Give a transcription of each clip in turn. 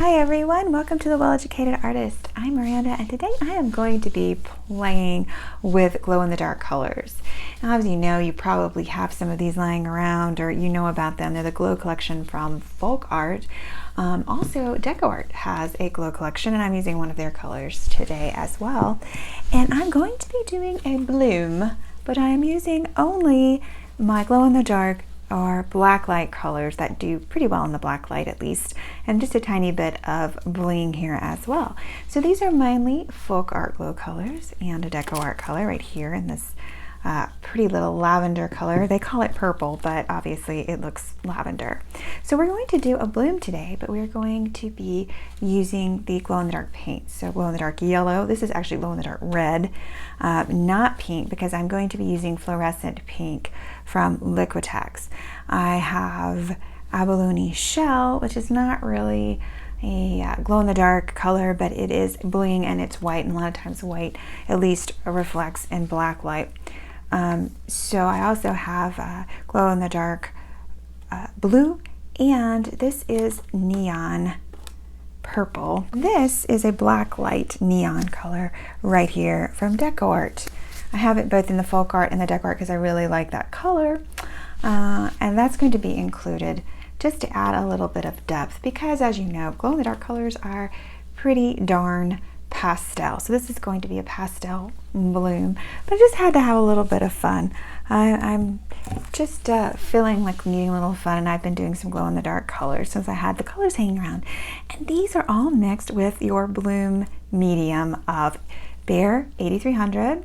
Hi everyone, welcome to The Well-Educated Artist. I'm Miranda and today I am going to be playing with glow-in-the-dark colors. Now, as you know, you probably have some of these lying around or you know about them. They're the Glow collection from Folk Art. Also, DecoArt has a glow collection and I'm using one of their colors today as well. And I'm going to be doing a bloom, but I am using only my glow-in-the-dark or blacklight colors that do pretty well in the blacklight at least, and just a tiny bit of bling here as well. So these are mainly Folk Art Glow colors and a DecoArt color right here in this pretty little lavender color. They call it purple, but obviously it looks lavender. So we're going to do a bloom today, but we're going to be using the glow-in-the-dark paint. So glow-in-the-dark yellow. This is actually glow-in-the-dark red, not pink, because I'm going to be using fluorescent pink from Liquitex. I have abalone shell, which is not really a glow-in-the-dark color, but it is bling and it's white, and a lot of times white at least reflects in black light. So I also have glow-in-the-dark blue, and this is neon purple. This is a blacklight neon color right here from DecoArt. I have it both in the Folk Art and the DecoArt because I really like that color, and that's going to be included just to add a little bit of depth because, as you know, glow-in-the-dark colors are pretty darn pastel. So this is going to be a pastel bloom, but I just had to have a little bit of fun. I'm just feeling like needing a little fun, and I've been doing some glow-in-the-dark colors since I had the colors hanging around. And these are all mixed with your bloom medium of Behr 8300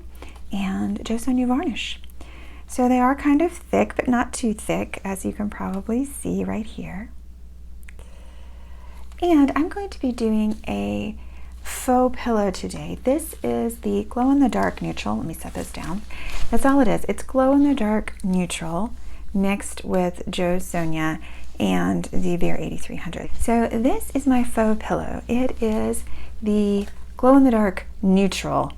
and Jo Sonja Varnish. So they are kind of thick, but not too thick, as you can probably see right here. And I'm going to be doing a faux pillow today. This is the glow-in-the-dark neutral. Let me set this down. That's all it is. It's glow-in-the-dark neutral mixed with Jo Sonja and the Behr 8300. So this is my faux pillow. It is the glow-in-the-dark neutral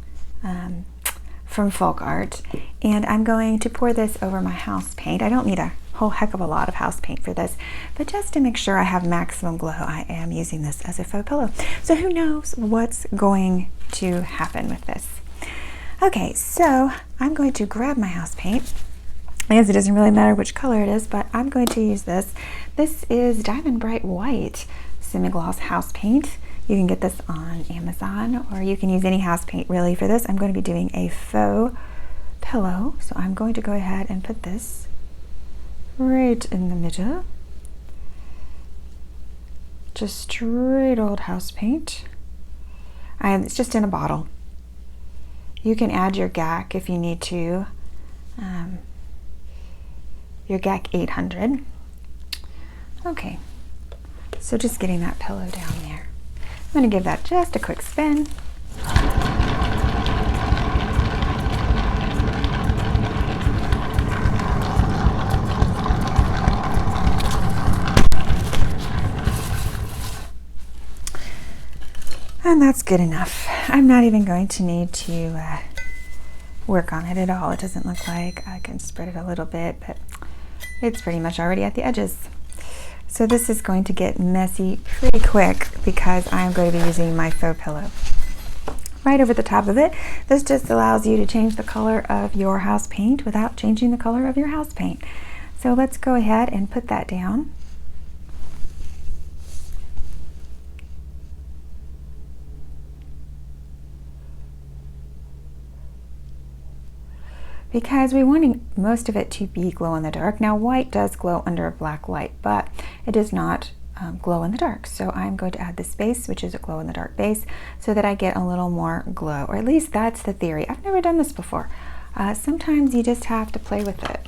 from Folk Art, and I'm going to pour this over my house paint. I don't need a whole heck of a lot of house paint for this, but just to make sure I have maximum glow, I am using this as a faux pillow. So who knows what's going to happen with this. Okay, so I'm going to grab my house paint. I guess it doesn't really matter which color it is, but I'm going to use this. This is Diamond Bright White Semi-Gloss House Paint. You can get this on Amazon, or you can use any house paint really for this. I'm going to be doing a faux pillow, so I'm going to go ahead and put this right in the middle. Just straight old house paint. It's just in a bottle. You can add your GAC if you need to. Your GAC 800. Okay, so just getting that pillow down there. I'm going to give that just a quick spin. And that's good enough. I'm not even going to need to work on it at all. It doesn't look like I can spread it a little bit, but it's pretty much already at the edges. So this is going to get messy pretty quick because I'm going to be using my faux pillow right over the top of it. This just allows you to change the color of your house paint without changing the color of your house paint. So let's go ahead and put that down. Because we want most of it to be glow in the dark. Now white does glow under a black light, but it does not glow in the dark. So I'm going to add this base, which is a glow in the dark base, so that I get a little more glow, or at least that's the theory. I've never done this before. Sometimes you just have to play with it.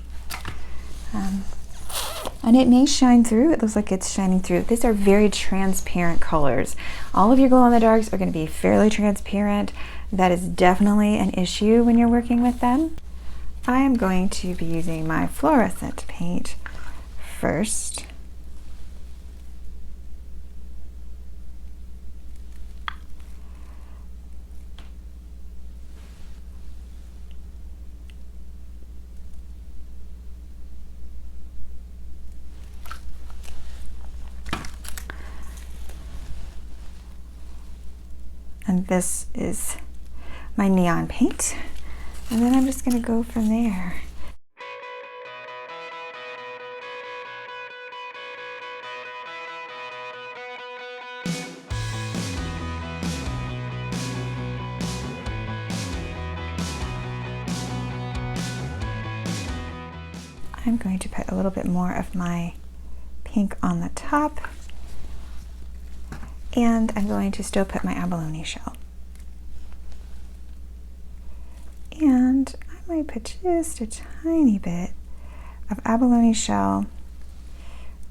And it may shine through. It looks like it's shining through. These are very transparent colors. All of your glow in the darks are going to be fairly transparent. That is definitely an issue when you're working with them. I am going to be using my fluorescent paint first. And this is my neon paint. And then I'm just gonna go from there. I'm going to put a little bit more of my pink on the top, and I'm going to still put my abalone shell. And I might put just a tiny bit of abalone shell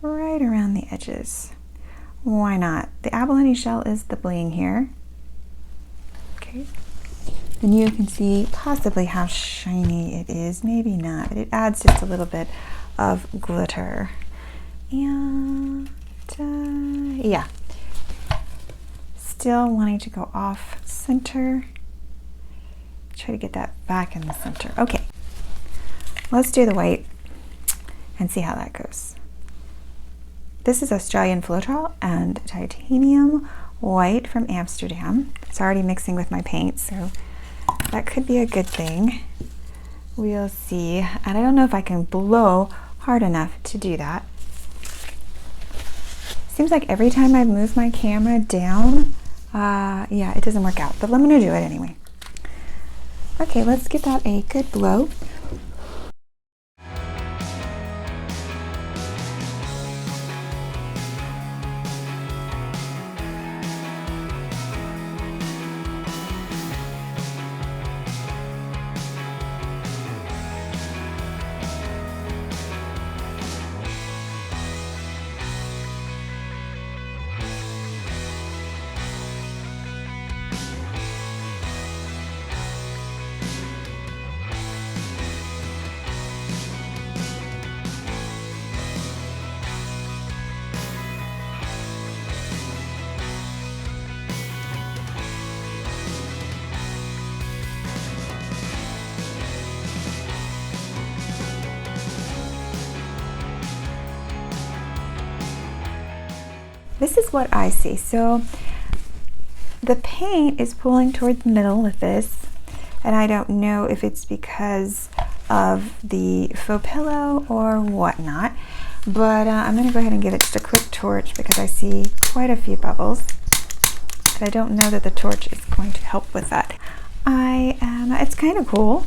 right around the edges. Why not? The abalone shell is the bling here. Okay. Then you can see possibly how shiny it is. Maybe not, but it adds just a little bit of glitter. And yeah, still wanting to go off center. Try to get that back in the center. Okay, let's do the white and see how that goes. This is Australian Floetrol and titanium white from Amsterdam. It's already mixing with my paint, so that could be a good thing. We'll see. And I don't know if I can blow hard enough to do that. Seems like every time I move my camera down, yeah, it doesn't work out, but I'm gonna do it anyway. Okay, let's give that a good blow. This is what I see. So the paint is pulling toward the middle with this, and I don't know if it's because of the faux pillow or whatnot, but I'm going to go ahead and give it just a quick torch because I see quite a few bubbles, but I don't know that the torch is going to help with that. It's kind of cool.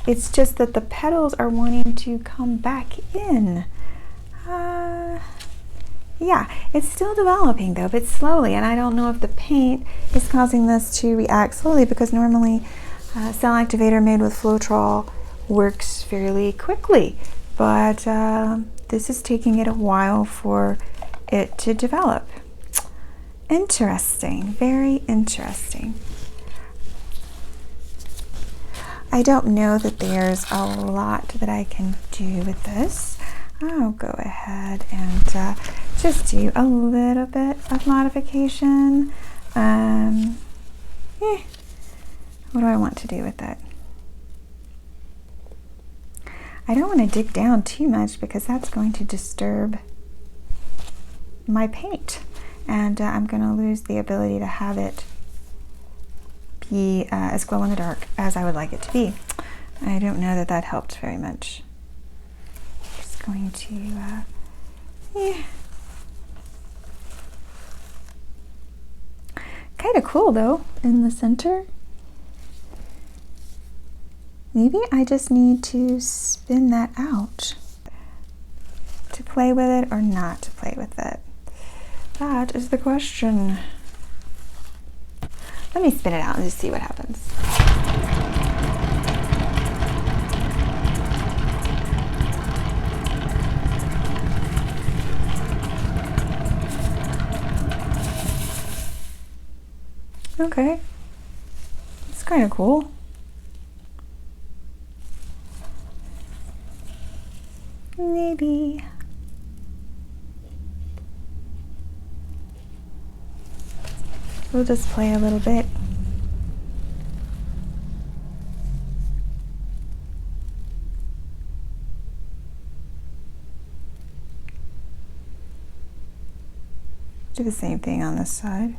It's just that the petals are wanting to come back in. Yeah, it's still developing though, but slowly, and I don't know if the paint is causing this to react slowly because normally cell activator made with Floetrol works fairly quickly, but this is taking it a while for it to develop. Interesting, very interesting. I don't know that there's a lot that I can do with this. I'll go ahead and just do a little bit of modification. What do I want to do with that? I don't want to dig down too much because that's going to disturb my paint, and I'm going to lose the ability to have it be as glow in the dark as I would like it to be. I don't know that that helped very much. Just going to yeah. Kind of cool though in the center. Maybe I just need to spin that out to play with it or not to play with it. That is the question. Let me spin it out and just see what happens. Okay, it's kind of cool. Maybe we'll just play a little bit. Do the same thing on this side.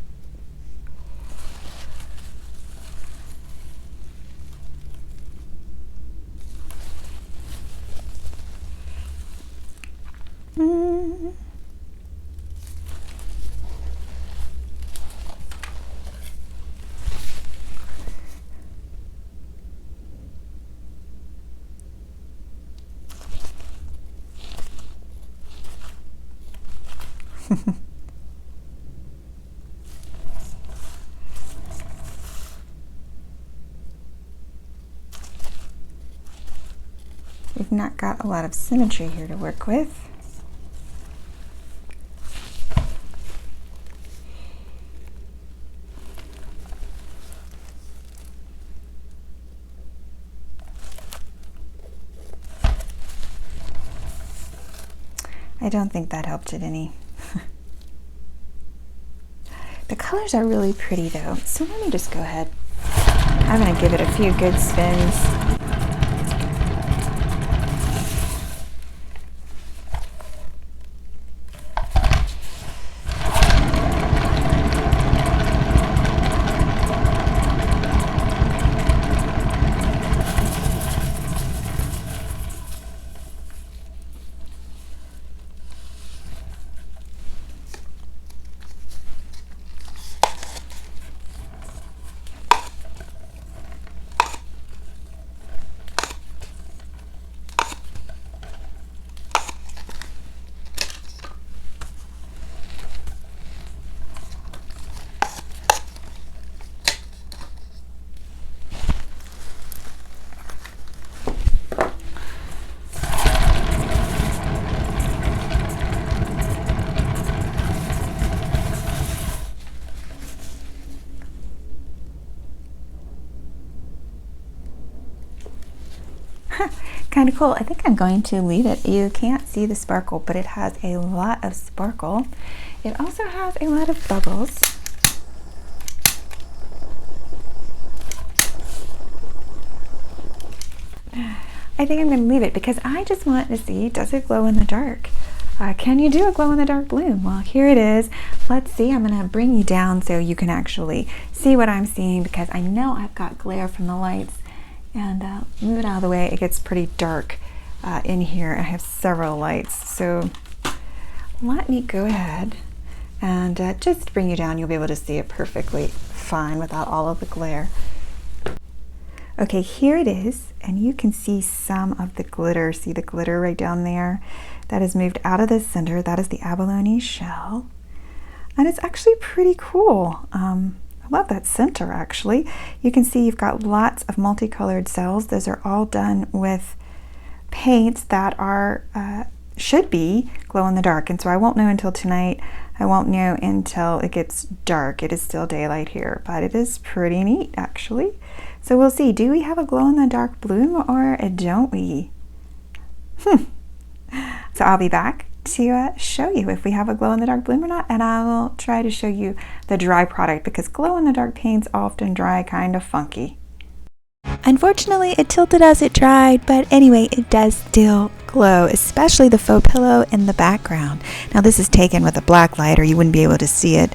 We've not got a lot of symmetry here to work with. I don't think that helped it any. The colors are really pretty though, so let me just go ahead. I'm going to give it a few good spins. Kind of cool. I think I'm going to leave it. You can't see the sparkle, but it has a lot of sparkle. It also has a lot of bubbles. I think I'm going to leave it because I just want to see, does it glow in the dark? Can you do a glow in the dark bloom? Well, here it is. Let's see. I'm going to bring you down so you can actually see what I'm seeing, because I know I've got glare from the lights. And move it out of the way. It gets pretty dark in here. I have several lights, so let me go ahead and just bring you down. You'll be able to see it perfectly fine without all of the glare. Okay, here it is, and you can see some of the glitter. See the glitter right down there? That is moved out of the center. That is the abalone shell, and it's actually pretty cool. I love that center actually. You can see you've got lots of multicolored cells. Those are all done with paints that are should be glow in the dark, and so I won't know until tonight. I won't know until it gets dark. It is still daylight here, but it is pretty neat actually. So we'll see, do we have a glow in the dark bloom or don't we? So I'll be back to show you if we have a glow in the dark bloom or not, and I will try to show you the dry product because glow in the dark paints often dry kind of funky. Unfortunately, it tilted as it dried, but anyway, it does still glow, especially the faux pillow in the background. Now this is taken with a black light, or you wouldn't be able to see it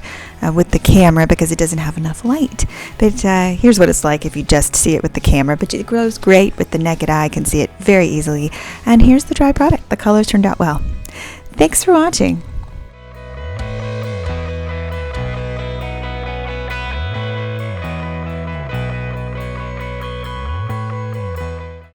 with the camera because it doesn't have enough light. But here's what it's like if you just see it with the camera, but it glows great with the naked eye. Can see it very easily. And here's the dry product. The colors turned out well. Thanks for watching.